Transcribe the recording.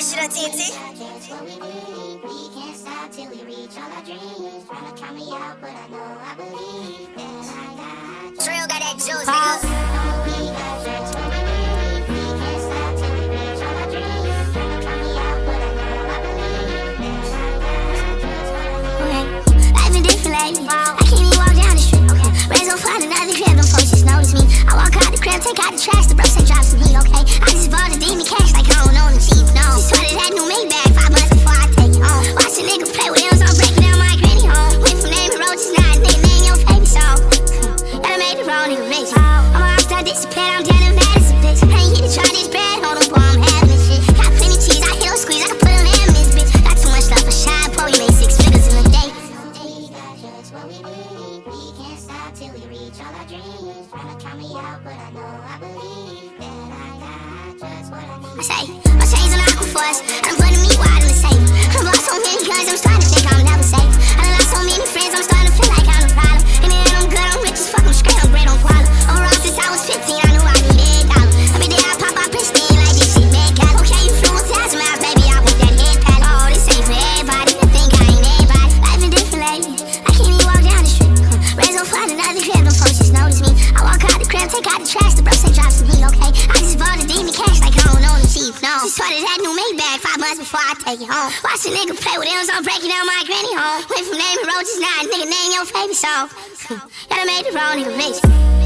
shit on TNT. We can't stop till we reach all our dreams. Tryna count me out, but I know I believe that I got you. Trill got that juice, nigga. We got tricks when we leave. We can't stop till we reach all our dreams. Tryna count me out, but I know I believe that I got you. Okay, life been different lately. I can't even walk down the street. Okay, raise on fire, another crib, them folks just notice me. I walk out the crib, take out the trash, the bro say drop some heat. Okay, I just bought a demon cash like I don't own the chief. No, she started that new Maybach 5 months before I take it home. Watch a nigga play with M's, I'm breaking down my granny home. Went from naming roaches, now a nigga name your favorite song. Gotta make the wrong nigga rich. I'm a rockstar, disappeared, I'm down and mad as a bitch. I ain't here to try this bread, hold on, boy, I'm having this shit. Got plenty cheese, I hit a squeeze, I can put a lamb in this bitch. Got too much love for shine, boy, we made 6 figures in a day. We got tricks when we leave. We can't stop till we reach all our dreams. Tryna count me out, but I know I believe that I got just what I need. I say, my chains on Aquaforce, I'm putting me wide in the safe. I've lost so many guns, I'm starting to think I'm never safe. I done lost so many friends, I'm starting to feel like I'm a problem. And then I'm good, I'm rich as fuck, I'm straight, I'm great on quality. Overall, since I was 15, I knew I needed $1. Every day I pop out pristine like this shit made cat. Okay, you flew with ties, my baby, I put that head pad. Oh, this ain't for everybody, I think I ain't everybody. Life been different lately, I can't even walk down the street. Raise on fire, another crib, them folks just notice me. I walk out the crib, take out the trash, the bro say drop some heat. Okay, I just bought a demon cash like I don't own the chief. No, she started that new Maybach 5 months before I take it home. Watch a nigga play with M's, I'm breaking down my granny home. Went from naming roaches, now a nigga name your favorite song. Gotta make the wrong nigga rich.